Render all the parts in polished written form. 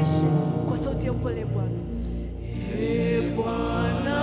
mkaribishe kwa sauti ya upole Bwana. Bwana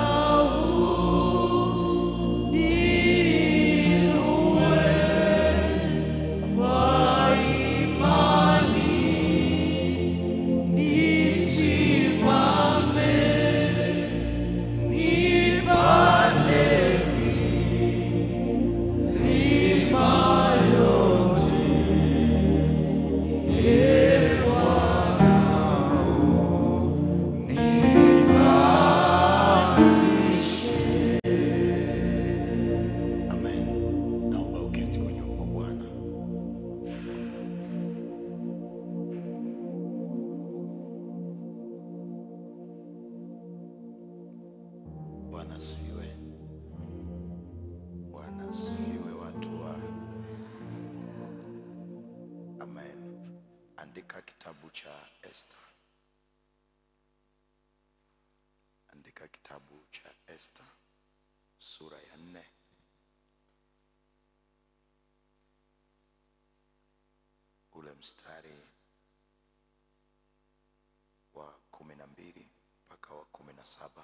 Andika kitabu cha Esther. Andika kitabu cha Esther sura ya 4. Ule mstari wa 12 mpaka wa 17.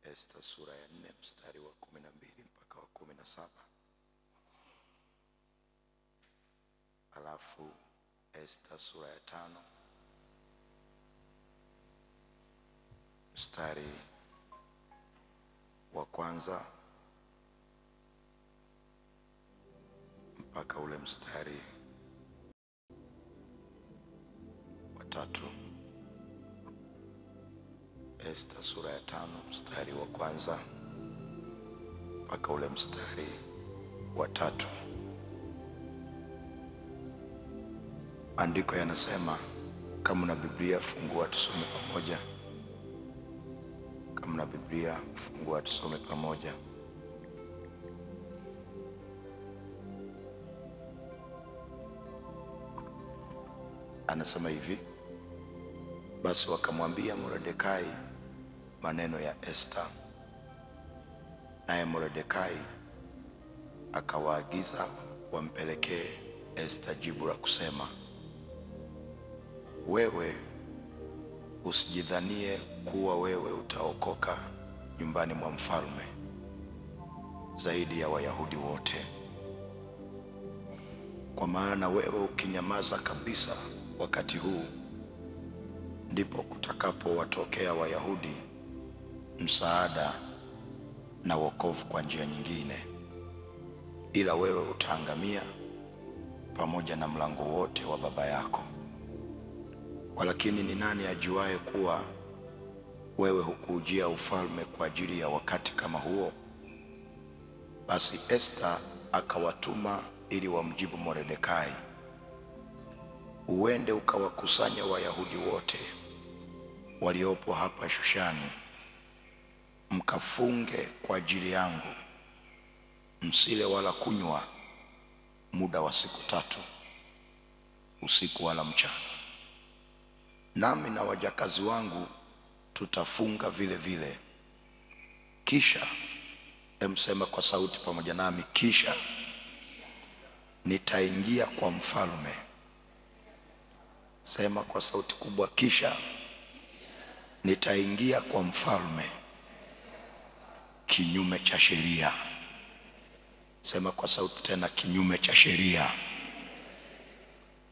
Esther sura ya 4 mstari wa 12 mpaka wa 17. Alafu Esther sura ya 5 mstari wa kwanza mpaka ule mstari wa 3. Esther sura ya 5 mstari wa kwanza mpaka ule mstari wa 3. Andiko yanasema, kama na Biblia fungua tusome pamoja. Kama na Biblia fungua tusome pamoja. Anasema hivi: basi wakamwambia Mordekai maneno ya Esther, naye Mordekai akawaagiza wampelekee Esther jibu la kusema, wewe usijidhanie kuwa wewe utaokoka nyumbani mwa mfalme zaidi ya Wayahudi wote, kwa maana wewe ukinyamaza kabisa wakati huu, ndipo kutakapo watokea Wayahudi msaada na wokovu kwa njia nyingine, ila wewe utaangamia pamoja na mlango wote wa baba yako. Walakini ni nani ajuaye kuwa wewe hukujia ufalme kwa ajili ya wakati kama huo? Basi Esther akawatuma ili wamjibu Mordekai, uende ukawakusanya Wayahudi wote waliopo hapa Shushani, mkafunge kwa ajili yangu, msile wala kunywa muda wa siku 3, usiku wala mchana. Nami na wajakazi wangu tutafunga vile vile. Kisha, emsema kwa sauti pamoja nami, kisha nitaingia kwa mfalme. Sema kwa sauti kubwa, kisha nitaingia kwa mfalme kinyume cha sheria. Sema kwa sauti tena, kinyume cha sheria.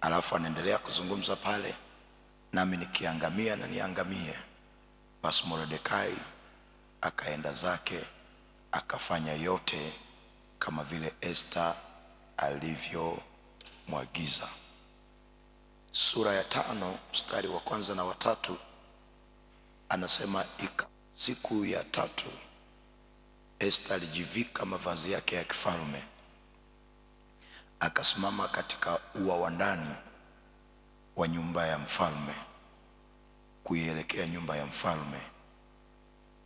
Alafu anaendelea kuzungumza pale, nami nikiangamia na niangamie. Basi Mordekai akaenda zake akafanya yote kama vile Esther alivyomwagiza. Sura ya 5 mstari wa kwanza na wa 3 anasema, siku ya 3 Esther alijivika mavazi yake ya kifalme, akasimama katika ua wa ndani wa nyumba ya mfalme kuielekea nyumba ya mfalme,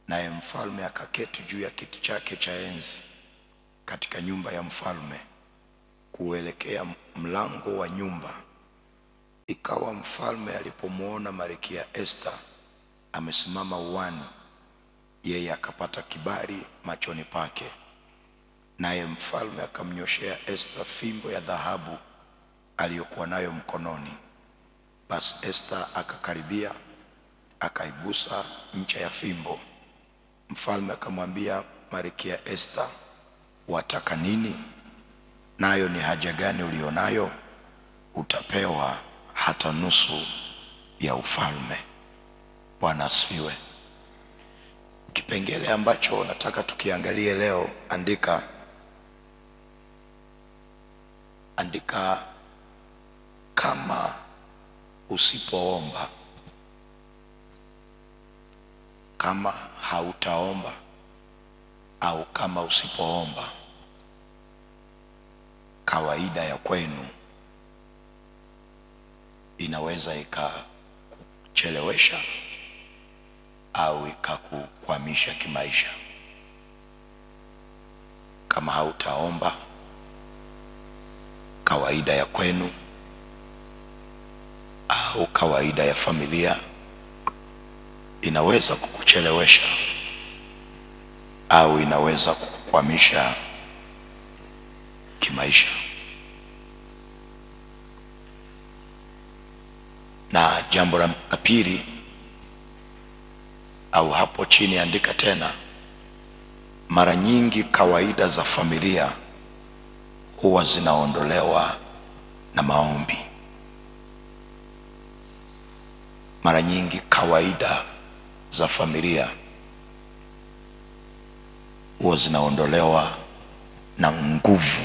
naye mfalme akaketi juu ya kiti chake cha enzi katika nyumba ya mfalme kuelekea mlango wa nyumba. Ikawa mfalme alipomwona Malkia Esther amesimama uani, yeye akapata kibali machoni pake, naye mfalme akamnyoshea Esther fimbo ya dhahabu aliyokuwa nayo mkononi. Basi Esta akakaribia, akaigusa ncha ya fimbo. Mfalme akamwambia Malkia Esta, wataka nini? Nayo ni haja gani ulionayo? Utapewa hata nusu ya ufalme. Bwana asifiwe. Kipengele ambacho nataka tukiangalie leo, andika kama usipoomba, kama hautaomba au kama usipoomba, kawaida ya kwenu inaweza ikakuchelewesha au ikakukwamisha kimaisha. Kama hautaomba, kawaida ya kwenu au kawaida ya familia inaweza kukuchelewesha au inaweza kukukwamisha kimaisha. Na jambo la pili, au hapo chini andika tena, mara nyingi kawaida za familia huwa zinaondolewa na maombi. Mara nyingi kawaida za familia huwa zinaondolewa na nguvu,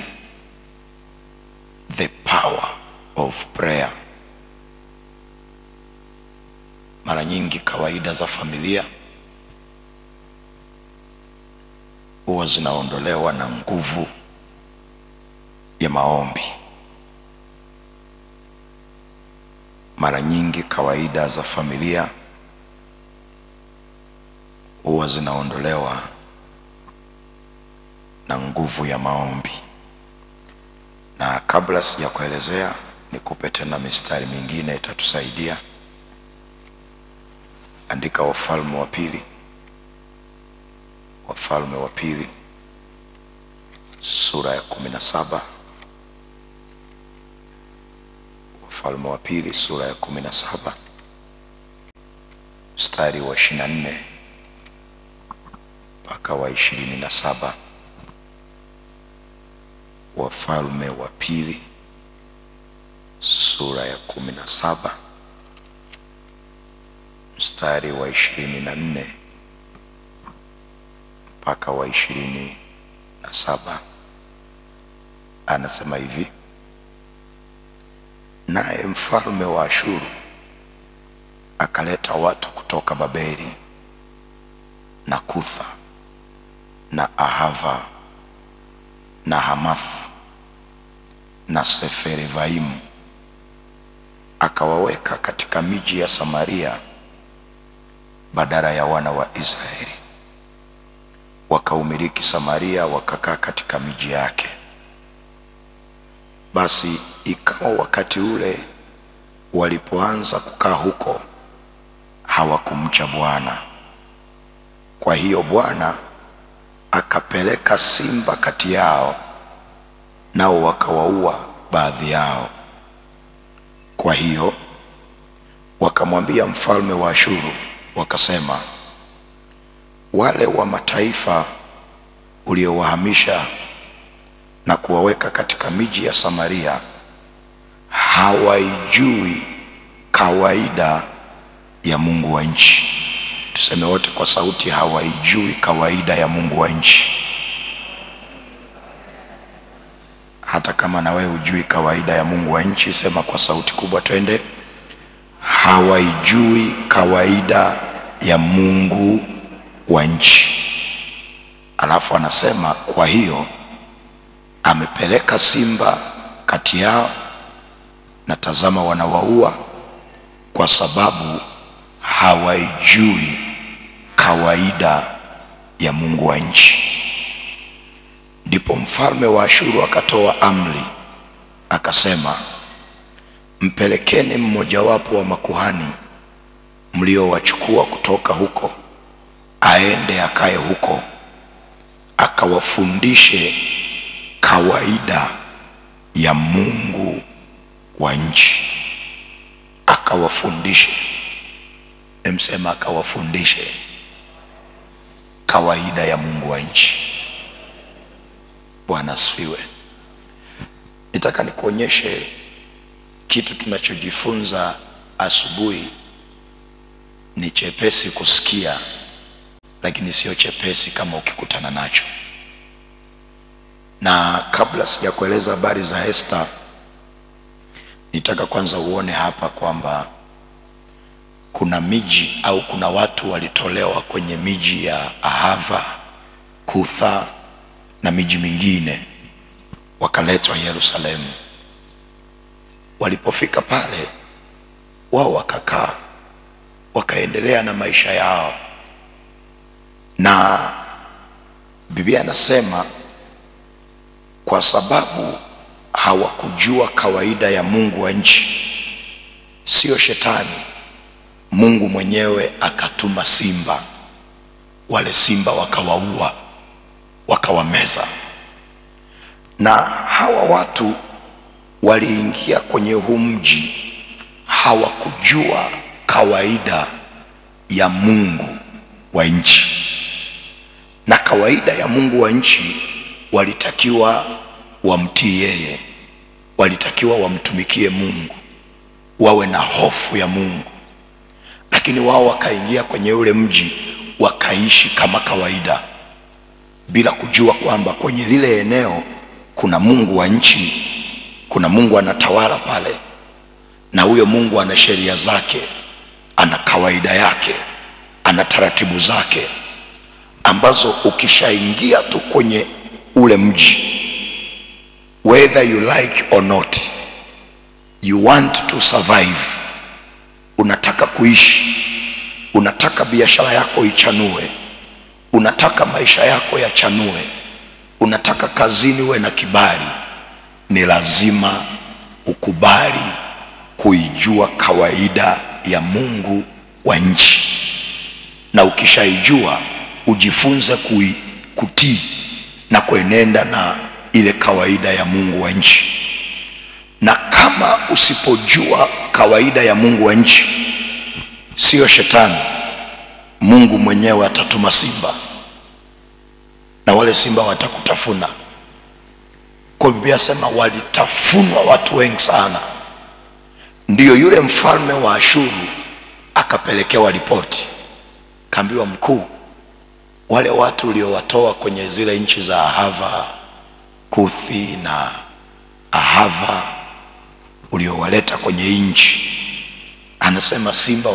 the power of prayer. Mara nyingi kawaida za familia huwa zinaondolewa na nguvu ya maombi. Mara nyingi kawaida za familia huwa zinaondolewa na nguvu ya maombi. Na kabla sijakuelezea, nikupe tena mistari mingine itatusaidia. Andika Wafalme wa Pili, Wafalme wa Pili sura ya 17. Wafalme wa Pili sura ya 17 mstari wa 24 mpaka wa 27. Wafalme wa Pili sura ya 17 mstari wa 24 mpaka wa 27. Anasema hivi: naye mfalme wa Ashuru akaleta watu kutoka Babeli na Kutha na Ahava na Hamath na Seferivaimu, akawaweka katika miji ya Samaria badala ya wana wa Israeli. Wakaumiliki Samaria, wakakaa katika miji yake. Basi ikawa wakati ule walipoanza kukaa huko, hawakumcha Bwana. Kwa hiyo Bwana akapeleka simba kati yao, nao wakawaua baadhi yao. Kwa hiyo wakamwambia mfalme wa Ashuru, wakasema, wale wa mataifa uliowahamisha na kuwaweka katika miji ya Samaria hawaijui kawaida ya Mungu wa nchi. Tuseme wote kwa sauti, hawaijui kawaida ya Mungu wa nchi. Hata kama na wewe hujui kawaida ya Mungu wa nchi, sema kwa sauti kubwa, twende. Hawaijui kawaida ya Mungu wa nchi. Alafu anasema, kwa hiyo amepeleka simba kati yao, na tazama wanawaua, kwa sababu hawaijui kawaida ya Mungu wa nchi. Ndipo mfalme wa Ashuru akatoa amri, akasema, mpelekeni mmojawapo wa makuhani mliowachukua kutoka huko, aende akae huko, akawafundishe kawaida ya Mungu wa nchi, akawafundishe. Emsema akawafundishe kawaida ya Mungu wa nchi. Bwana asifiwe. Nitaka nikuonyeshe kitu tunachojifunza asubuhi. Ni chepesi kusikia, lakini sio chepesi kama ukikutana nacho. Na kabla sijakueleza habari za Esther, nitaka kwanza uone hapa kwamba kuna miji au kuna watu walitolewa kwenye miji ya Ahava, Kutha na miji mingine, wakaletwa Yerusalemu. Walipofika pale, wao wakakaa, wakaendelea na maisha yao. Na Biblia inasema kwa sababu hawakujua kawaida ya Mungu wa nchi, sio shetani, Mungu mwenyewe akatuma simba. Wale simba wakawaua, wakawameza. Na hawa watu waliingia kwenye huu mji, hawakujua kawaida ya Mungu wa nchi. Na kawaida ya Mungu wa nchi, walitakiwa wamtii yeye, walitakiwa wamtumikie Mungu, wawe na hofu ya Mungu. Lakini wao wakaingia kwenye ule mji, wakaishi kama kawaida, bila kujua kwamba kwenye lile eneo kuna Mungu wa nchi, kuna Mungu anatawala pale. Na huyo Mungu ana sheria zake, ana kawaida yake, ana taratibu zake, ambazo ukishaingia tu kwenye ule mji, whether you like or not, you want to survive, unataka kuishi, unataka biashara yako ichanue, unataka maisha yako yachanue, unataka kazini uwe na kibali, ni lazima ukubali kuijua kawaida ya Mungu wa nchi. Na ukishaijua, ujifunze kutii na kuenenda na ile kawaida ya Mungu wa nchi. Na kama usipojua kawaida ya Mungu wa nchi, sio shetani, Mungu mwenyewe atatuma simba, na wale simba watakutafuna. Kwa Biblia sema walitafunwa watu wengi sana. Ndiyo yule mfalme wa Ashuru akapelekewa ripoti, kaambiwa, mkuu, wale watu uliowatoa kwenye zile nchi za Ahava, Kuthi na Ahava, uliowaleta kwenye nchi, anasema simba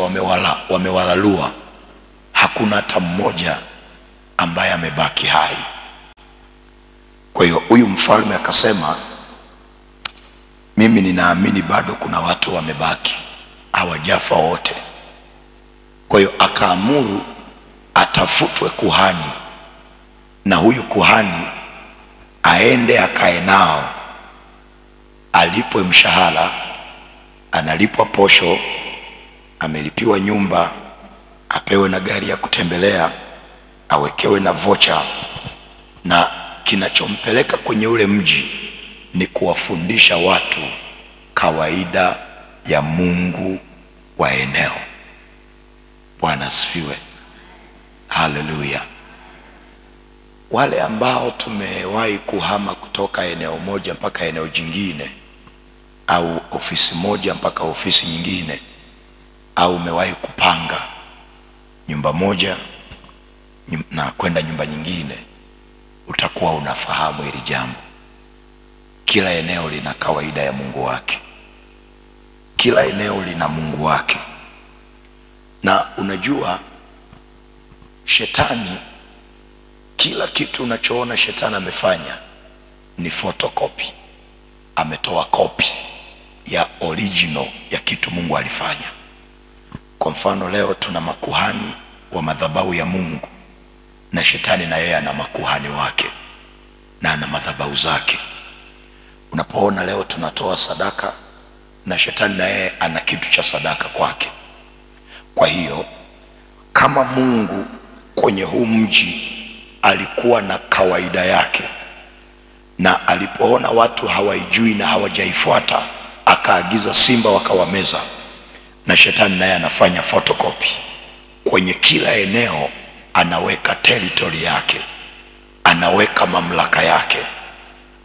wamewalalua, hakuna hata mmoja ambaye amebaki hai. Kwa hiyo huyu mfalme akasema, mimi ninaamini bado kuna watu wamebaki, hawajafa wote. Kwa hiyo akaamuru atafutwe kuhani, na huyu kuhani aende akae nao, alipwe mshahara, analipwa posho, amelipiwa nyumba, apewe na gari ya kutembelea, awekewe na vocha. Na kinachompeleka kwenye ule mji ni kuwafundisha watu kawaida ya Mungu wa eneo. Bwana asifiwe. Haleluya. Wale ambao tumewahi kuhama kutoka eneo moja mpaka eneo jingine, au ofisi moja mpaka ofisi nyingine, au umewahi kupanga nyumba moja na kwenda nyumba nyingine, utakuwa unafahamu hili jambo. Kila eneo lina kawaida ya Mungu wake, kila eneo lina Mungu wake. Na unajua shetani, kila kitu unachoona shetani amefanya ni photocopy, ametoa copy ya original ya kitu Mungu alifanya. Kwa mfano, leo tuna makuhani wa madhabahu ya Mungu, na shetani na yeye ana makuhani wake na ana madhabahu zake. Unapoona leo tunatoa sadaka, na shetani na yeye ana kitu cha sadaka kwake. Kwa hiyo kama Mungu kwenye huu mji alikuwa na kawaida yake, na alipoona watu hawaijui na hawajaifuata, akaagiza simba wakawameza, na shetani naye anafanya photocopy. Kwenye kila eneo anaweka territory yake, anaweka mamlaka yake,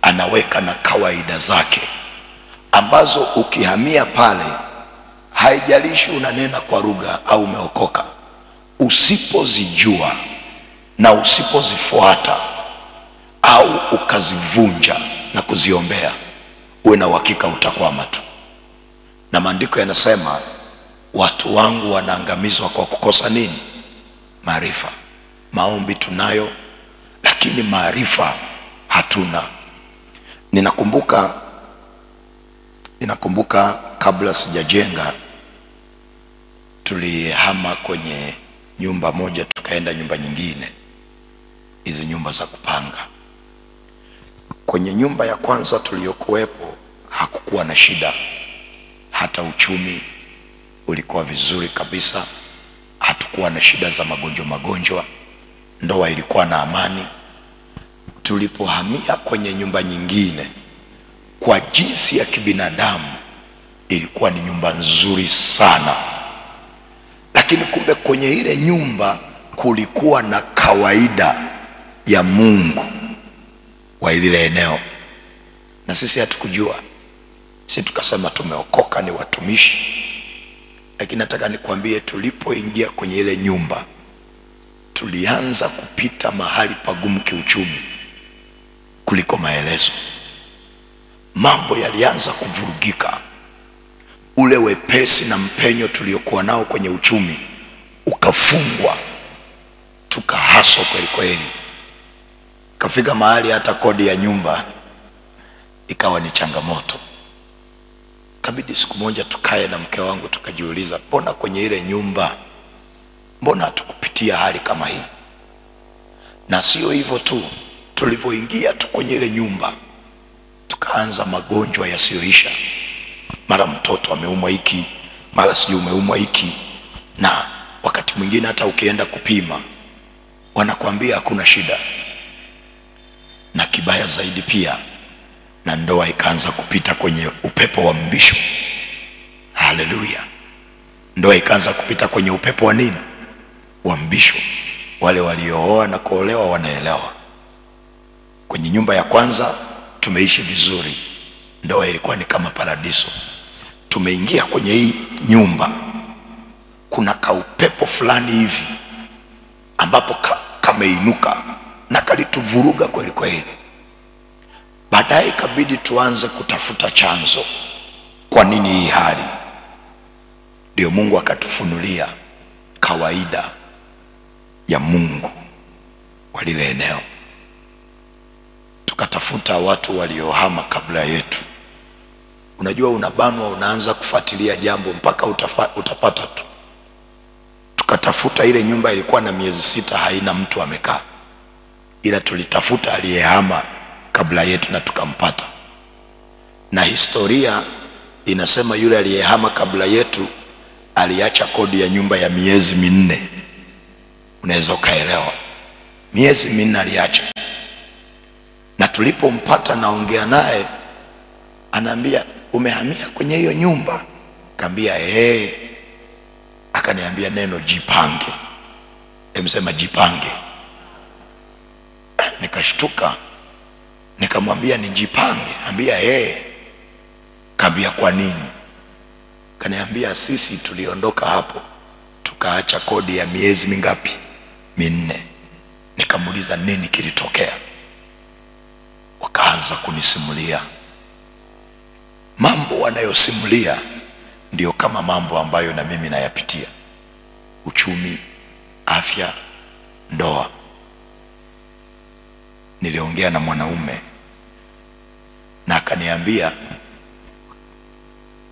anaweka na kawaida zake, ambazo ukihamia pale, haijalishi unanena kwa lugha au umeokoka, usipozijua na usipozifuata au ukazivunja na kuziombea, uwe na uhakika utakwama tu. Na maandiko yanasema watu wangu wanaangamizwa kwa kukosa nini? Maarifa. Maombi tunayo, lakini maarifa hatuna. Ninakumbuka kabla sijajenga, tulihama kwenye nyumba moja tukaenda nyumba nyingine, hizi nyumba za kupanga. Kwenye nyumba ya kwanza tuliyokuwepo hakukuwa na shida, hata uchumi ulikuwa vizuri kabisa, hatukuwa na shida za magonjwa, ndoa ilikuwa na amani. Tulipohamia kwenye nyumba nyingine, kwa jinsi ya kibinadamu ilikuwa ni nyumba nzuri sana, lakini kumbe kwenye ile nyumba kulikuwa na kawaida ya Mungu wa ile eneo, na sisi hatukujua. Sisi tukasema tumeokoka, ni watumishi. Lakini nataka nikwambie, tulipoingia kwenye ile nyumba, tulianza kupita mahali pagumu kiuchumi kuliko maelezo. Mambo yalianza kuvurugika. Ule wepesi na mpenyo tuliokuwa nao kwenye uchumi ukafungwa, tukahaso kweli kweli. Kafika mahali hata kodi ya nyumba ikawa ni changamoto. Kabidi siku moja tukae na mke wangu tukajiuliza, mbona kwenye ile nyumba, mbona hatukupitia hali kama hii? Na sio hivyo tu, tulivyoingia tu kwenye ile nyumba tukaanza magonjwa yasiyoisha. Mara mtoto ameumwa hiki, mara sijui umeumwa hiki, na wakati mwingine hata ukienda kupima wanakuambia hakuna shida. Na kibaya zaidi pia, na ndoa ikaanza kupita kwenye upepo wa mbisho. Haleluya! Ndoa ikaanza kupita kwenye upepo wa nini? Wa mbisho. Wale waliooa na kuolewa wanaelewa. Kwenye nyumba ya kwanza tumeishi vizuri, ndoa ilikuwa ni kama paradiso. Tumeingia kwenye hii nyumba, kuna kaupepo fulani hivi ambapo kameinuka na kalituvuruga kweli kweli. Baadaye ikabidi tuanze kutafuta chanzo, kwa nini hii hali? Ndio Mungu akatufunulia kawaida ya Mungu wa lile eneo. Tukatafuta watu waliohama kabla yetu. Unajua unabanwa, unaanza kufuatilia jambo mpaka utapata tu. Tukatafuta, ile nyumba ilikuwa na miezi 6 haina mtu amekaa, ila tulitafuta aliyehama kabla yetu na tukampata. Na historia inasema yule aliyehama kabla yetu aliacha kodi ya nyumba ya miezi 4. Unaweza ukaelewa, miezi 4 aliacha. Na tulipompata, naongea naye, anaambia, umehamia kwenye hiyo nyumba? Kaambia akaniambia neno jipange. Emsema jipange. Nikashtuka, nikamwambia nijipange? Ambia Kaambia kwa nini? Kaniambia sisi tuliondoka hapo tukaacha kodi ya miezi mingapi? 4. Nikamuuliza nini kilitokea? Wakaanza kunisimulia. Mambo wanayosimulia ndio kama mambo ambayo na mimi nayapitia: uchumi, afya, ndoa. Niliongea na mwanaume na akaniambia,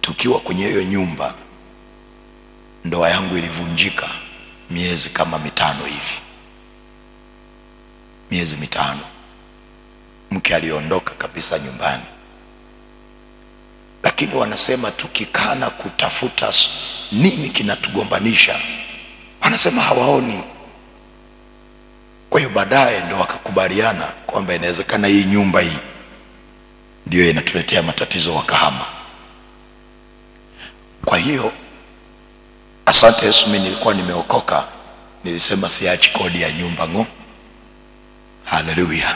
tukiwa kwenye hiyo nyumba ndoa yangu ilivunjika miezi kama 5 hivi. Miezi 5. Mke aliondoka kabisa nyumbani. Lakini wanasema tukikana kutafuta nini kinatugombanisha, wanasema hawaoni. Kwa hiyo baadaye ndo wakakubaliana kwamba inawezekana hii nyumba hii ndio inatuletea matatizo, wakahama. Kwa hiyo Asante Yesu, mimi nilikuwa nimeokoka, nilisema siachi kodi ya nyumba ngo. Haleluya.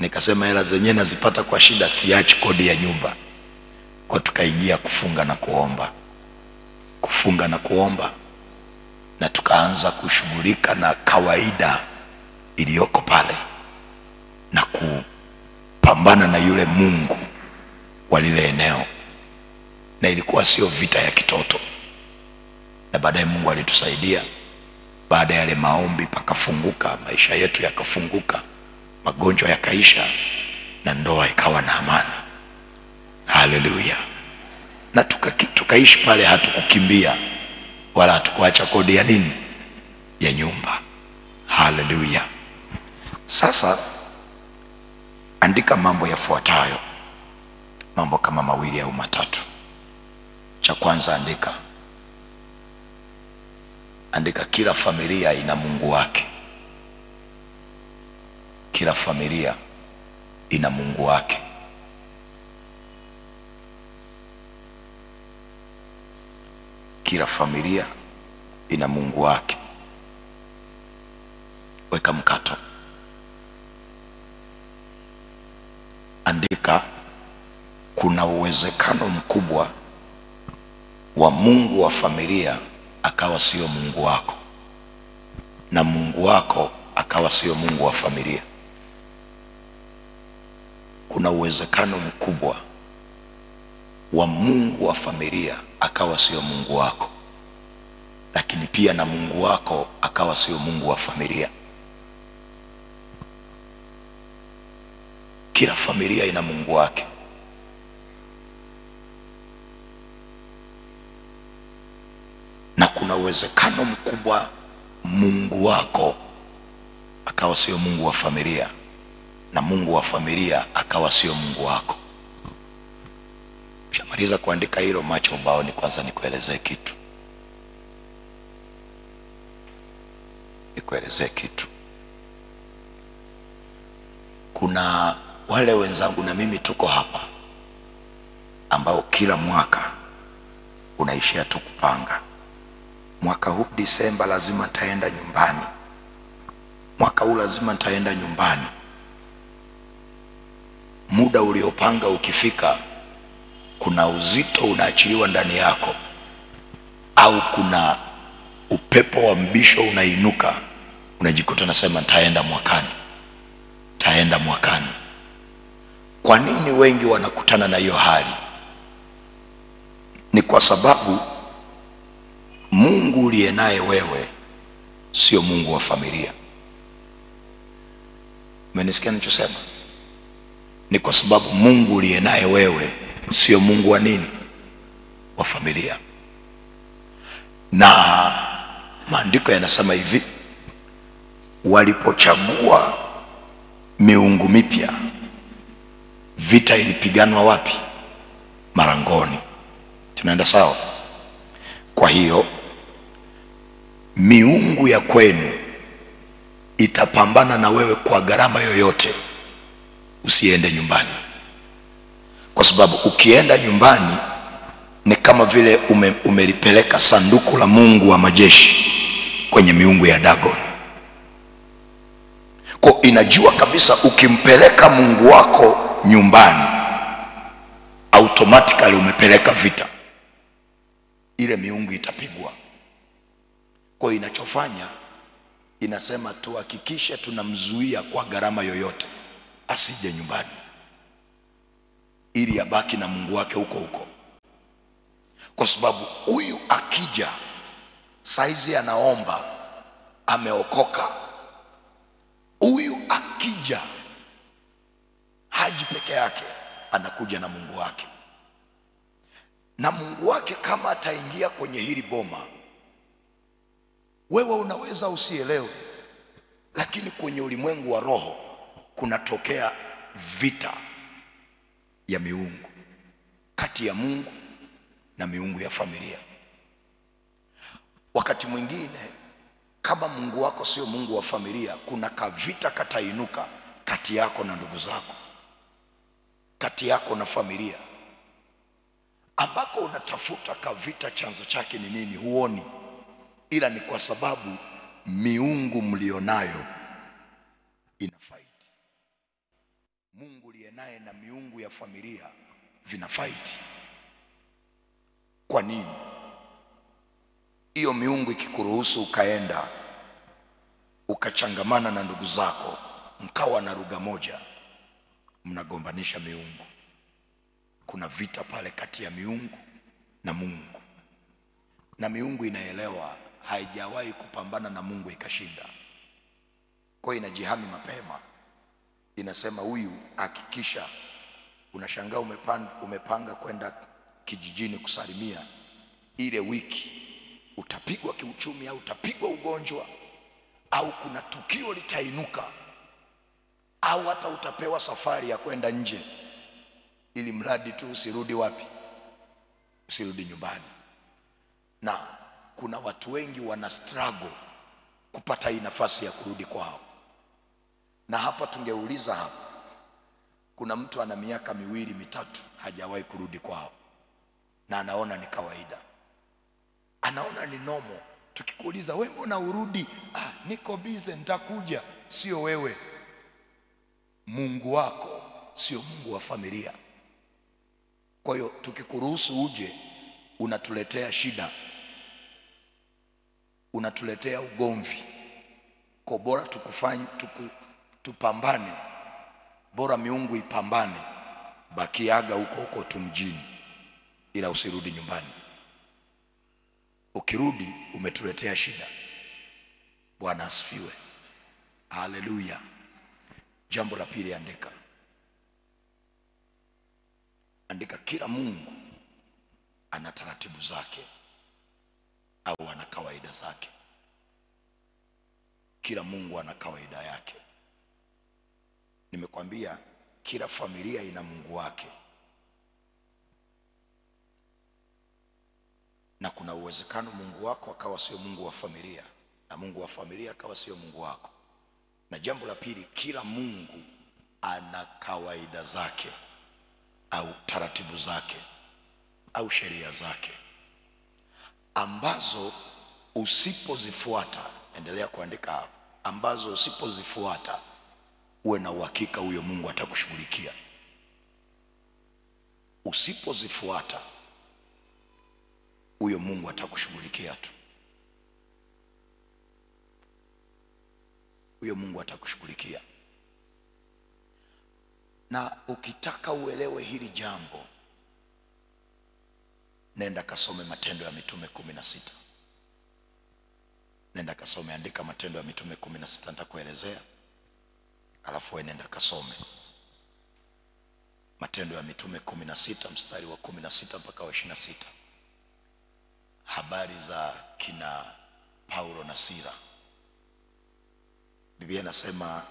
Nikasema hela zenyewe nazipata kwa shida, siachi kodi ya nyumba. Kwa tukaingia kufunga na kuomba, na tukaanza kushughulika na kawaida iliyoko pale na kupambana na yule mungu wa lile eneo, na ilikuwa sio vita ya kitoto. Na baadaye Mungu alitusaidia. Baada ya yale maombi pakafunguka, maisha yetu yakafunguka, magonjwa yakaisha, na ndoa ikawa na amani. Haleluya. Na tukaishi pale, hatukukimbia wala hatukuacha kodi ya nini, ya nyumba. Haleluya. Sasa andika mambo yafuatayo, mambo kama mawili au matatu. Cha kwanza, andika kila familia ina Mungu wake. Kila familia ina Mungu wake. Kila familia ina Mungu wake. Weka mkato. Andika, kuna uwezekano mkubwa wa Mungu wa familia akawa sio Mungu wako, na Mungu wako akawa sio Mungu wa familia. Kuna uwezekano mkubwa wa Mungu wa familia akawa sio Mungu wako, lakini pia na Mungu wako akawa sio Mungu wa familia. Kila familia ina Mungu wake. Na kuna uwezekano mkubwa Mungu wako akawa sio Mungu wa familia, na Mungu wa familia akawa sio Mungu wako. Ukishamaliza kuandika hilo, macho ubaoni, kwanza nikuelezee kitu. Kuna wale wenzangu na mimi tuko hapa ambao kila mwaka unaishia tu kupanga, mwaka huu Disemba lazima nitaenda nyumbani, mwaka huu lazima nitaenda nyumbani. Muda uliopanga ukifika, kuna uzito unaachiliwa ndani yako, au kuna upepo wa mbisho unainuka, unajikuta nasema nitaenda mwakani. Kwa nini wengi wanakutana na hiyo hali? Ni kwa sababu Mungu uliye naye wewe sio Mungu wa familia. Umenisikia ninachosema? Ni kwa sababu Mungu uliye naye wewe sio Mungu wa nini? Wa familia. Na maandiko yanasema hivi, walipochagua miungu mipya, vita ilipiganwa wapi? Marangoni. Tunaenda sawa? Kwa hiyo miungu ya kwenu itapambana na wewe kwa gharama yoyote usiende nyumbani, kwa sababu ukienda nyumbani ni kama vile umelipeleka sanduku la Mungu wa majeshi kwenye miungu ya Dagon. Kwa inajua kabisa ukimpeleka Mungu wako nyumbani, automatically umepeleka vita, ile miungu itapigwa. Kwa inachofanya, inasema tuhakikishe tunamzuia kwa gharama yoyote asije nyumbani, ili abaki na Mungu wake huko. Kwa sababu huyu akija saizi anaomba, ameokoka, huyu akija haji peke yake, anakuja na Mungu wake. Na Mungu wake kama ataingia kwenye hili boma, wewe unaweza usielewe, lakini kwenye ulimwengu wa roho kunatokea vita ya miungu kati ya Mungu na miungu ya familia. Wakati mwingine kama Mungu wako sio Mungu wa familia, kuna kavita katainuka kati yako na ndugu zako, kati yako na familia, ambako unatafuta kavita chanzo chake ni nini, huoni, ila ni kwa sababu miungu mlionayo ina fight. Mungu uliye naye na miungu ya familia vina fight. Kwa nini? Hiyo miungu ikikuruhusu ukaenda ukachangamana na ndugu zako, mkawa na lugha moja, mnagombanisha miungu. Kuna vita pale kati ya miungu na Mungu, na miungu inaelewa haijawahi kupambana na Mungu ikashinda. Kwa hiyo inajihami mapema, inasema huyu hakikisha. Unashangaa umepanga kwenda kijijini kusalimia, ile wiki utapigwa kiuchumi, au utapigwa ugonjwa, au kuna tukio litainuka, au hata utapewa safari ya kwenda nje, ili mradi tu usirudi wapi? Usirudi nyumbani. Na kuna watu wengi wana struggle kupata hii nafasi ya kurudi kwao. Na hapa tungeuliza hapa, kuna mtu ana miaka 2-3 hajawahi kurudi kwao, na anaona ni kawaida, anaona ni normal. Tukikuuliza wewe mbona urudi? Niko busy, nitakuja. Sio wewe, Mungu wako sio Mungu wa familia. Kwa hiyo tukikuruhusu uje, unatuletea shida, unatuletea ugomvi. Kwa bora tupambane, bora miungu ipambane, bakiaga huko tu mjini, ila usirudi nyumbani. Ukirudi umetuletea shida. Bwana asifiwe, haleluya. Jambo la pili, andika kila Mungu ana taratibu zake au ana kawaida zake. Kila Mungu ana kawaida yake. Nimekwambia kila familia ina Mungu wake, na kuna uwezekano Mungu wako akawa sio Mungu wa familia, na Mungu wa familia akawa sio Mungu wako. Na jambo la pili, kila Mungu ana kawaida zake au taratibu zake au sheria zake ambazo usipozifuata, endelea kuandika hapo, ambazo usipozifuata uwe na uhakika huyo Mungu atakushughulikia. Usipozifuata huyo Mungu atakushughulikia tu. Huyo Mungu atakushughulikia. Na ukitaka uelewe hili jambo, nenda kasome Matendo ya Mitume 16. Nenda kasome, andika Matendo ya Mitume 16, nitakuelezea. Alafu wewe nenda kasome Matendo ya Mitume 16 mstari wa 16 mpaka wa 26. Habari za kina Paulo na Sila. Biblia inasema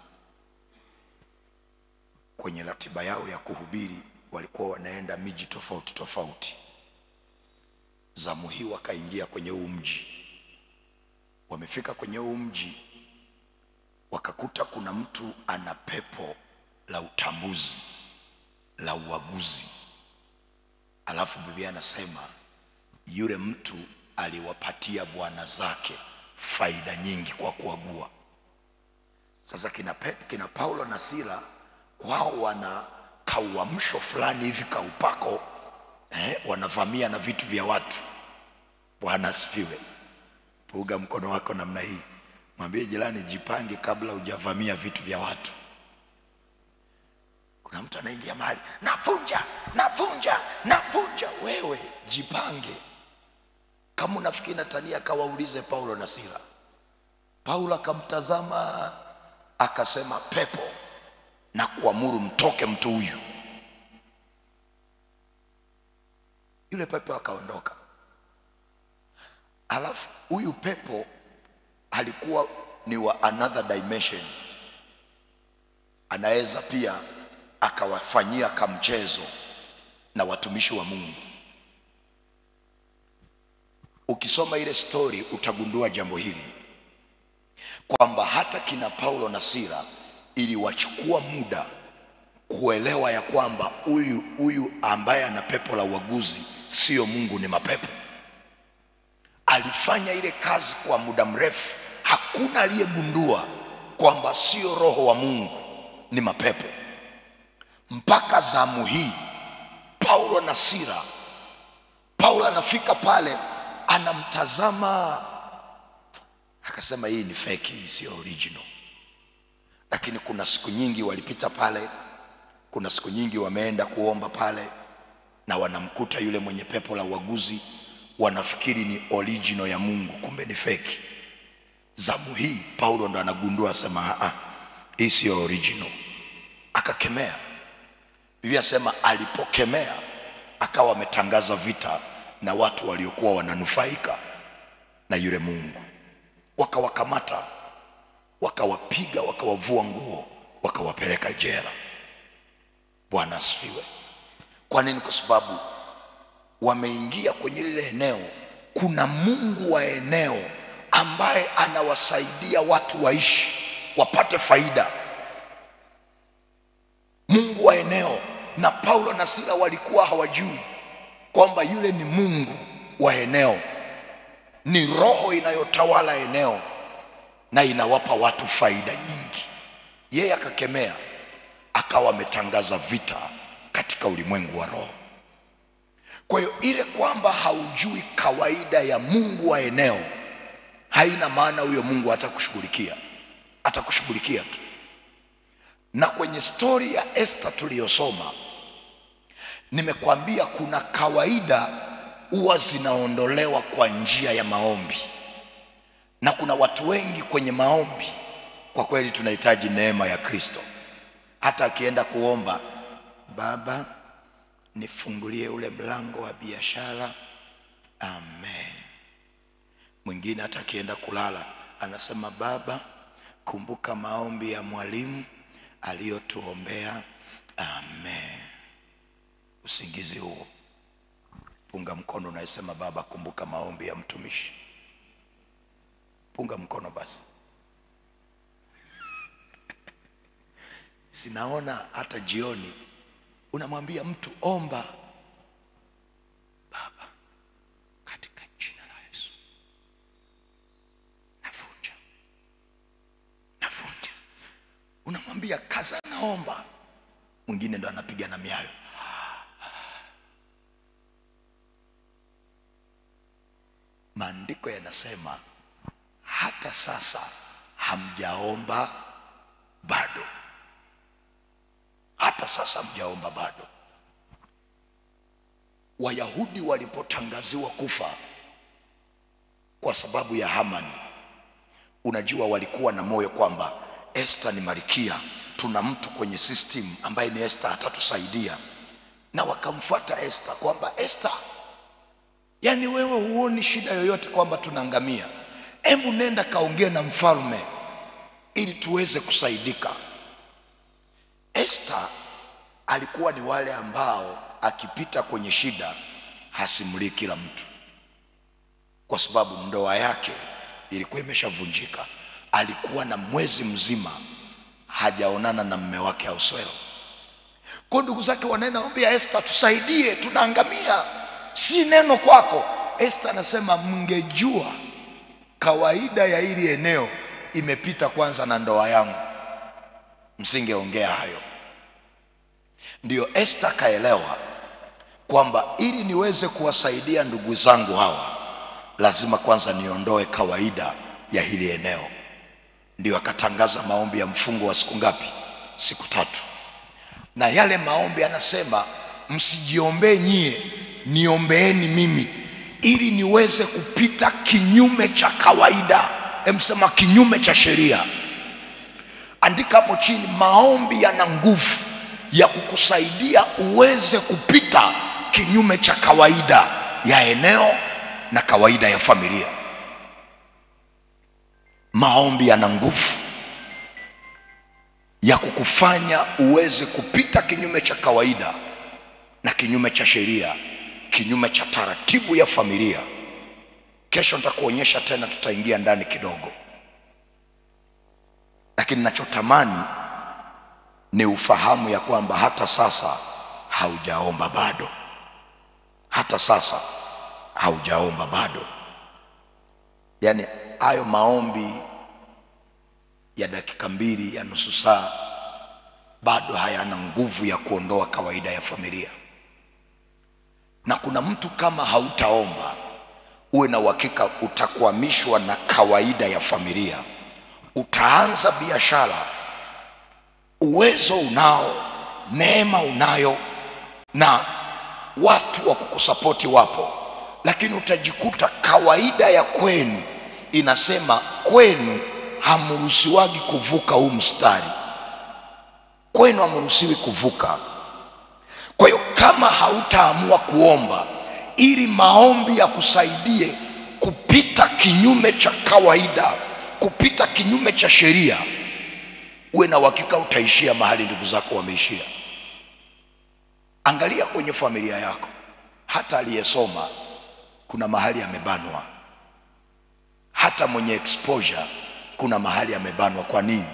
kwenye ratiba yao ya kuhubiri walikuwa wanaenda miji tofauti tofauti. Zamu hii wakaingia kwenye huu mji. Wamefika kwenye huu mji, wakakuta kuna mtu ana pepo la utambuzi, la uaguzi. Alafu Biblia inasema yule mtu aliwapatia bwana zake faida nyingi kwa kuagua. Sasa kina Paulo na Sila, wao wana kauamsho fulani hivi, kaupako, wanavamia na vitu vya watu. Bwana asifiwe. Puga mkono wako namna hii, mwambie jirani, jipange kabla hujavamia vitu vya watu. Kuna mtu anaingia mahali, navunja. Wewe jipange. Kama unafikiri Natania kawaulize Paulo na Sila. Paulo akamtazama akasema, pepo na kuamuru mtoke mtu huyu. Yule pepo akaondoka. Alafu huyu pepo alikuwa ni wa another dimension. Anaweza pia akawafanyia kamchezo na watumishi wa Mungu. Ukisoma ile story utagundua jambo hili, kwamba hata kina Paulo na Sila ili wachukua muda kuelewa ya kwamba huyu ambaye ana pepo la uaguzi sio Mungu, ni mapepo. Alifanya ile kazi kwa muda mrefu, hakuna aliyegundua kwamba sio roho wa Mungu, ni mapepo. Mpaka zamu hii Paulo na Sila, Paulo anafika pale, anamtazama, akasema hii ni fake, hii sio original. Lakini kuna siku nyingi walipita pale, kuna siku nyingi wameenda kuomba pale, na wanamkuta yule mwenye pepo la uaguzi, wanafikiri ni original ya Mungu, kumbe ni fake. Zamu hii Paulo ndo anagundua, sema hii sio original. Akakemea. Biblia sema alipokemea akawa ametangaza vita na watu waliokuwa wananufaika na yule Mungu. Wakawakamata, wakawapiga, wakawavua nguo, wakawapeleka jela. Bwana asifiwe. Kwa nini? Kwa sababu wameingia kwenye lile eneo, kuna Mungu wa eneo ambaye anawasaidia watu waishi, wapate faida. Mungu wa eneo. Na Paulo na Sila walikuwa hawajui kwamba yule ni Mungu wa eneo, ni roho inayotawala eneo na inawapa watu faida nyingi. Yeye akakemea, akawa ametangaza vita katika ulimwengu wa roho. Kwa hiyo ile kwamba haujui kawaida ya Mungu wa eneo haina maana huyo Mungu atakushughulikia. Atakushughulikia tu. Na kwenye stori ya Esther tuliyosoma, nimekwambia kuna kawaida huwa zinaondolewa kwa njia ya maombi. Na kuna watu wengi kwenye maombi, kwa kweli tunahitaji neema ya Kristo. Hata akienda kuomba, Baba nifungulie ule mlango wa biashara, amen. Mwingine hata akienda kulala anasema, Baba kumbuka maombi ya mwalimu aliyotuombea, amen. Usingizi huo, punga mkono unasema, Baba kumbuka maombi ya mtumishi. Punga mkono basi. Sinaona hata jioni unamwambia mtu omba, Baba katika jina la Yesu navunja. Unamwambia kaza naomba, mwingine ndo anapiga na miayo. Maandiko yanasema hata sasa hamjaomba bado. Hata sasa hamjaomba bado. Wayahudi walipotangaziwa kufa kwa sababu ya Hamani, unajua walikuwa na moyo kwamba Esther ni malkia, tuna mtu kwenye system ambaye ni Esther atatusaidia. Na wakamfuata Esther kwamba Esther, yani wewe huoni shida yoyote kwamba tunaangamia, hebu nenda kaongea na mfalme ili tuweze kusaidika. Esther alikuwa ni wale ambao akipita kwenye shida hasimulii kila mtu, kwa sababu ndoa yake ilikuwa imeshavunjika. Alikuwa na mwezi mzima hajaonana na mume wake Ahasuero. Kwa ndugu zake wanaenda ombea Esther, tusaidie tunaangamia, si neno kwako. Esther anasema, mngejua kawaida ya hili eneo imepita kwanza na ndoa yangu, msingeongea hayo. Ndiyo Esther kaelewa kwamba ili niweze kuwasaidia ndugu zangu hawa, lazima kwanza niondoe kawaida ya hili eneo. Ndiyo akatangaza maombi ya mfungo wa siku ngapi? Siku 3. Na yale maombi anasema, msijiombee nyie, niombeeni mimi, ili niweze kupita kinyume cha kawaida. Msema kinyume cha sheria. Andika hapo chini, maombi yana nguvu ya kukusaidia uweze kupita kinyume cha kawaida ya eneo na kawaida ya familia. Maombi yana nguvu ya kukufanya uweze kupita kinyume cha kawaida na kinyume cha sheria, kinyume cha taratibu ya familia. Kesho nitakuonyesha tena, tutaingia ndani kidogo. Lakini ninachotamani ni ufahamu ya kwamba hata sasa haujaomba bado. hata sasa haujaomba bado. Yaani hayo maombi ya dakika 2 ya nusu saa bado hayana nguvu ya kuondoa kawaida ya familia. Na kuna mtu kama hautaomba, uwe na uhakika utakwamishwa na kawaida ya familia. Utaanza biashara, uwezo unao, neema unayo, na watu wa kukusapoti wapo, lakini utajikuta kawaida ya kwenu inasema kwenu hamruhusiwagi kuvuka huu mstari. Kwenu hamruhusiwi kuvuka. Kwa hiyo kama hautaamua kuomba ili maombi ya kusaidie kupita kinyume cha kawaida, kupita kinyume cha sheria, uwe na uhakika utaishia mahali ndugu zako wameishia. Angalia kwenye familia yako, hata aliyesoma kuna mahali amebanwa, hata mwenye exposure kuna mahali amebanwa. Kwa nini?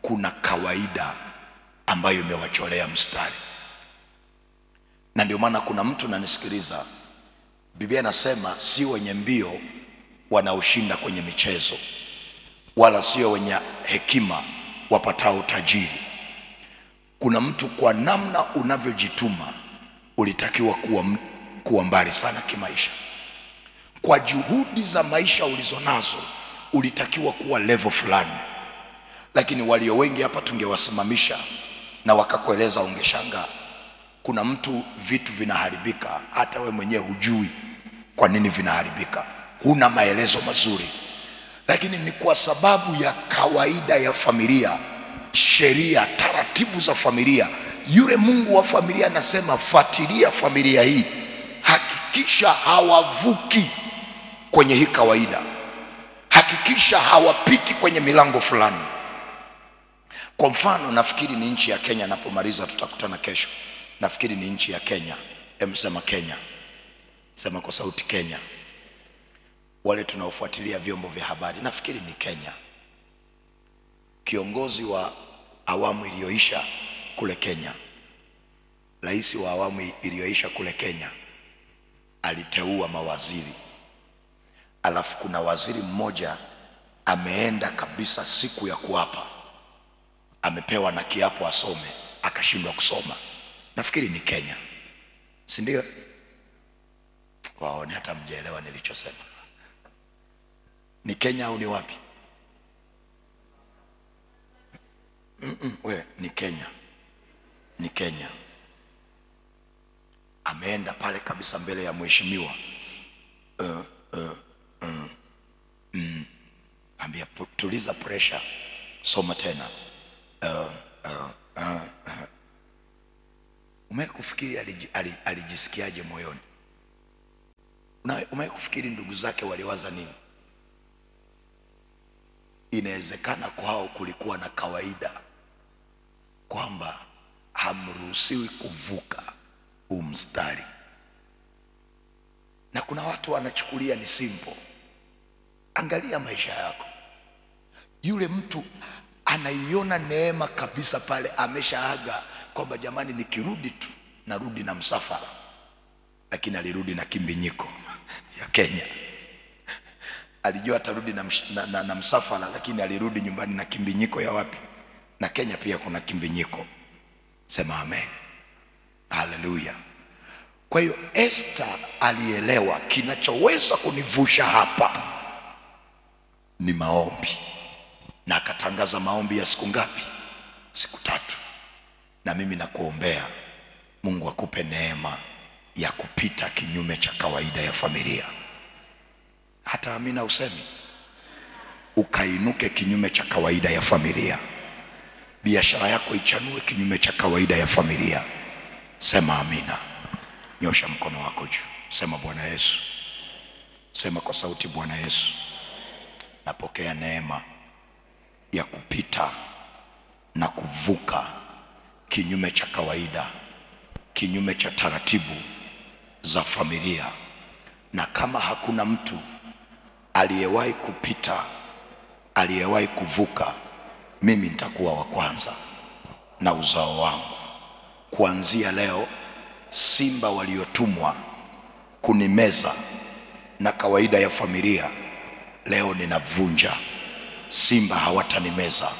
Kuna kawaida ambayo imewacholea mstari. Na ndio maana kuna mtu nanisikiliza, Biblia inasema si wenye mbio wanaoshinda kwenye michezo, wala sio wenye hekima wapatao tajiri. Kuna mtu kwa namna unavyojituma ulitakiwa kuwa mbali sana kimaisha. Kwa juhudi za maisha ulizonazo ulitakiwa kuwa level fulani. Lakini walio wengi hapa tungewasimamisha na wakakueleza, ungeshangaa. Kuna mtu vitu vinaharibika, hata we mwenyewe hujui kwa nini vinaharibika, huna maelezo mazuri, lakini ni kwa sababu ya kawaida ya familia, sheria, taratibu za familia. Yule Mungu wa familia anasema fuatilia familia hii, hakikisha hawavuki kwenye hii kawaida, hakikisha hawapiti kwenye milango fulani. Kwa mfano, nafikiri ni nchi ya Kenya, napomaliza tutakutana kesho. Nafikiri ni nchi ya Kenya. Sema Kenya. Sema kwa sauti Kenya. Wale tunaofuatilia vyombo vya habari, nafikiri ni Kenya. Kiongozi wa awamu iliyoisha kule Kenya, rais wa awamu iliyoisha kule Kenya, aliteua mawaziri. Alafu kuna waziri mmoja ameenda kabisa siku ya kuapa, amepewa na kiapo asome, akashindwa kusoma. Nafikiri ni Kenya, si ndio? Waone hata mjaelewa nilichosema. Ni Kenya au ni wapi? Ni Kenya. Ni Kenya. Ameenda pale kabisa mbele ya mheshimiwa. Ambia tuliza pressure, soma tena. Umekufikiri alijisikiaje moyoni? Umekufikiri ndugu zake waliwaza nini? Inawezekana kwao kulikuwa na kawaida kwamba hamruhusiwi kuvuka huu mstari, na kuna watu wanachukulia ni simple. Angalia maisha yako. Yule mtu anaiona neema kabisa pale, ameshaaga kwamba jamani, nikirudi tu narudi na msafara, lakini alirudi na kimbinyiko ya Kenya. Alijua atarudi na msafara, lakini alirudi nyumbani na kimbinyiko ya wapi? Na Kenya pia kuna kimbinyiko. Sema amen. Haleluya. Kwa hiyo Esther alielewa kinachoweza kunivusha hapa ni maombi, na akatangaza maombi ya siku ngapi? Siku 3. Na mimi nakuombea Mungu akupe neema ya kupita kinyume cha kawaida ya familia. Hata amina usemi, ukainuke kinyume cha kawaida ya familia. Biashara yako ichanue kinyume cha kawaida ya familia. Sema amina. Nyosha mkono wako juu, sema Bwana Yesu. Sema kwa sauti, Bwana Yesu, napokea neema ya kupita na kuvuka kinyume cha kawaida, kinyume cha taratibu za familia. Na kama hakuna mtu aliyewahi kupita, aliyewahi kuvuka, mimi nitakuwa wa kwanza na uzao wangu. Kuanzia leo, simba waliotumwa kunimeza na kawaida ya familia, leo ninavunja. Simba hawatanimeza,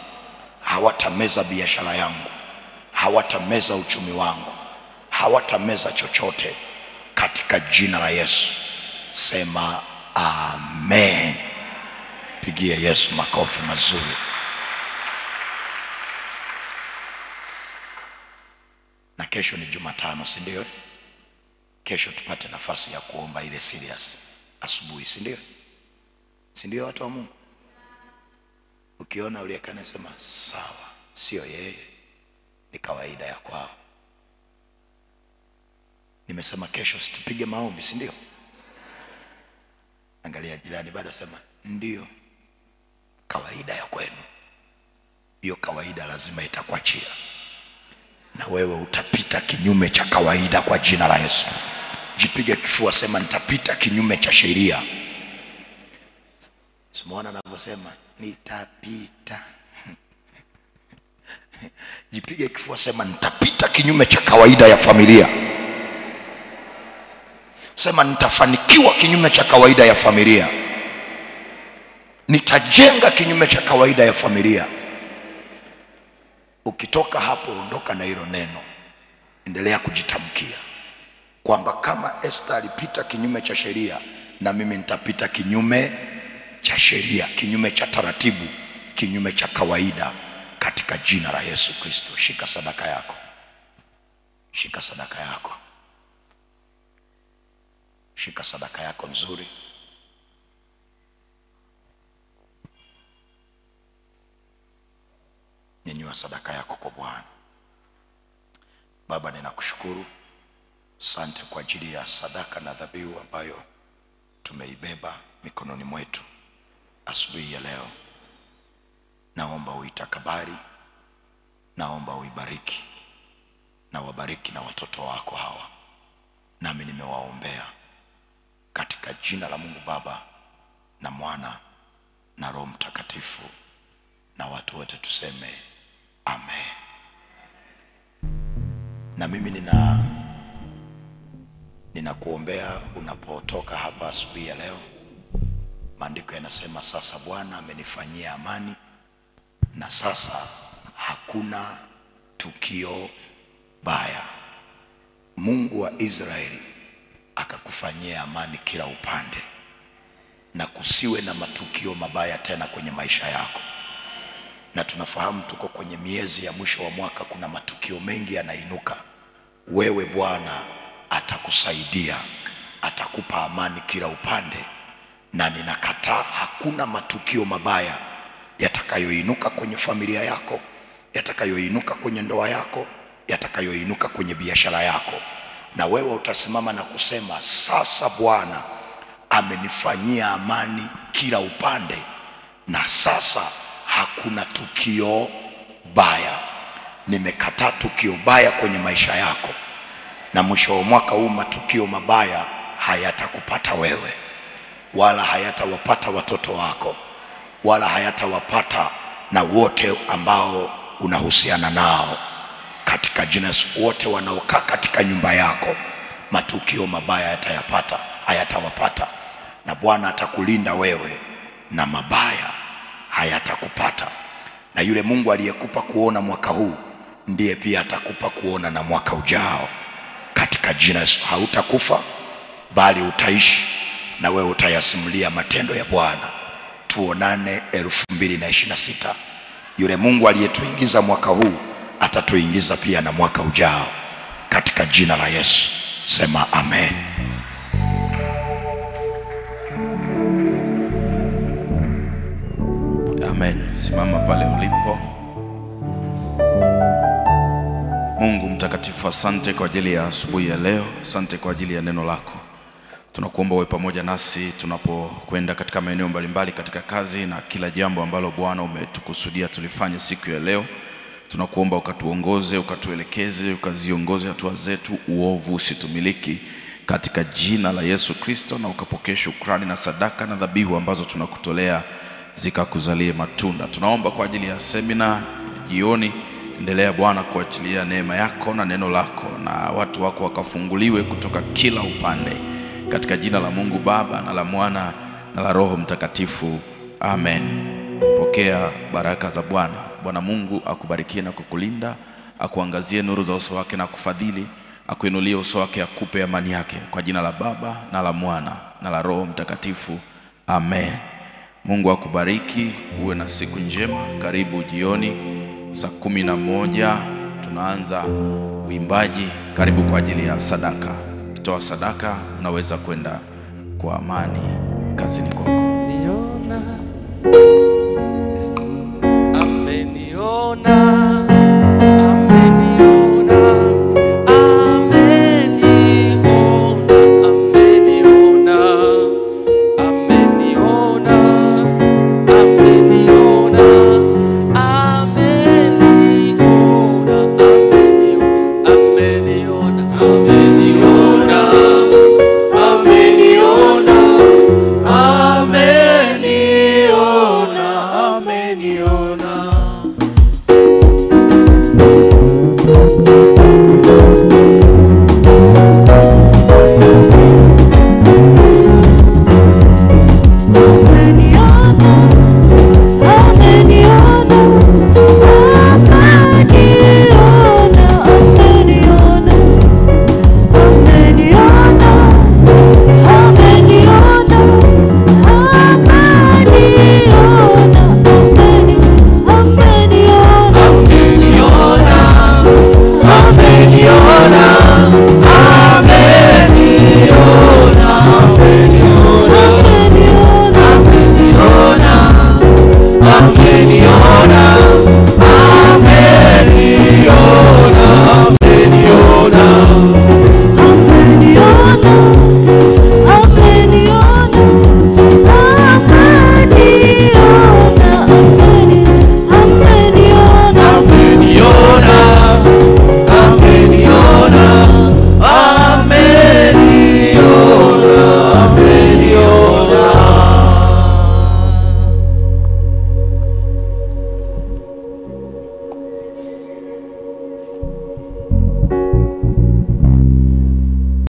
hawatameza biashara yangu, hawatameza uchumi wangu, hawatameza chochote katika jina la Yesu. Sema amen. Pigie Yesu makofi mazuri. Na kesho ni Jumatano, si ndio? Kesho tupate nafasi ya kuomba ile serious asubuhi, si ndio? Si ndio watu wa Mungu? Ukiona uliyekana sema sawa, sio yeye, ni kawaida ya kwao. Nimesema kesho situpige maombi, si ndio? Angalia jirani bado sema ndio kawaida ya kwenu. Hiyo kawaida lazima itakuachia, na wewe utapita kinyume cha kawaida kwa jina la Yesu. Jipige kifua, sema nitapita kinyume cha sheria. Simuona anavyosema nitapita. Jipige kifua, sema nitapita kinyume cha kawaida ya familia. Sema nitafanikiwa kinyume cha kawaida ya familia. Nitajenga kinyume cha kawaida ya familia. Ukitoka hapo, ondoka na hilo neno. Endelea kujitamkia kwamba kama Esther alipita kinyume cha sheria, na mimi nitapita kinyume cha sheria, kinyume cha taratibu, kinyume cha kawaida, katika jina la Yesu Kristo. Shika sadaka yako. Shika sadaka yako. Shika sadaka yako nzuri. Nyanyua sadaka yako kwa Bwana. Baba, ninakushukuru. Asante kwa ajili ya sadaka na dhabihu ambayo tumeibeba mikononi mwetu asubuhi ya leo. Naomba uitakabari, naomba uibariki, na wabariki na watoto wako hawa. Nami nimewaombea katika jina la Mungu Baba na Mwana na Roho Mtakatifu, na watu wote tuseme amen. Na mimi ninakuombea unapotoka hapa asubuhi ya leo. Maandiko yanasema sasa Bwana amenifanyia amani, na sasa hakuna tukio baya. Mungu wa Israeli akakufanyia amani kila upande, na kusiwe na matukio mabaya tena kwenye maisha yako. Na tunafahamu tuko kwenye miezi ya mwisho wa mwaka, kuna matukio mengi yanainuka. Wewe Bwana atakusaidia, atakupa amani kila upande, na ninakataa hakuna matukio mabaya yatakayoinuka kwenye familia yako, yatakayoinuka kwenye ndoa yako, yatakayoinuka kwenye biashara yako. Na wewe utasimama na kusema sasa Bwana amenifanyia amani kila upande, na sasa hakuna tukio baya. Nimekataa tukio baya kwenye maisha yako, na mwisho wa mwaka huu matukio mabaya hayatakupata wewe, wala hayatawapata watoto wako, wala hayatawapata na wote ambao unahusiana nao. Katika jina Yesu, wote wanaokaa katika nyumba yako, matukio mabaya hayatawapata. Na Bwana atakulinda wewe, na mabaya hayatakupata. Na yule Mungu aliyekupa kuona mwaka huu ndiye pia atakupa kuona na mwaka ujao. Katika jina Yesu, hautakufa bali utaishi, na wewe utayasimulia matendo ya Bwana. Tuonane 2026. Yule Mungu aliyetuingiza mwaka huu atatuingiza pia na mwaka ujao, katika jina la Yesu. Sema amen. Amen. Simama pale ulipo. Mungu mtakatifu, asante kwa ajili ya asubuhi ya leo. Asante kwa ajili ya neno lako. Tunakuomba uwe pamoja nasi tunapokwenda katika maeneo mbalimbali katika kazi na kila jambo ambalo Bwana umetukusudia tulifanye siku ya leo. Tunakuomba ukatuongoze, ukatuelekeze, ukaziongoze hatua zetu, uovu usitumiliki, katika jina la Yesu Kristo. Na ukapokee shukrani na sadaka na dhabihu ambazo tunakutolea zikakuzalie matunda. Tunaomba kwa ajili ya semina jioni. Endelea Bwana kuachilia neema yako na neno lako, na watu wako wakafunguliwe kutoka kila upande, katika jina la Mungu Baba na la Mwana na la Roho Mtakatifu. Amen. Pokea baraka za Bwana. Bwana Mungu akubarikie na kukulinda, akuangazie nuru za uso wake na kufadhili, akuinulie uso wake akupe amani yake, kwa jina la Baba na la Mwana na la Roho Mtakatifu. Amen. Mungu akubariki, uwe na siku njema. Karibu jioni saa 11 tunaanza uimbaji. Karibu kwa ajili ya sadaka. Ukitoa sadaka unaweza kwenda kwa amani kazini kwako. Niona Yesu ameniona.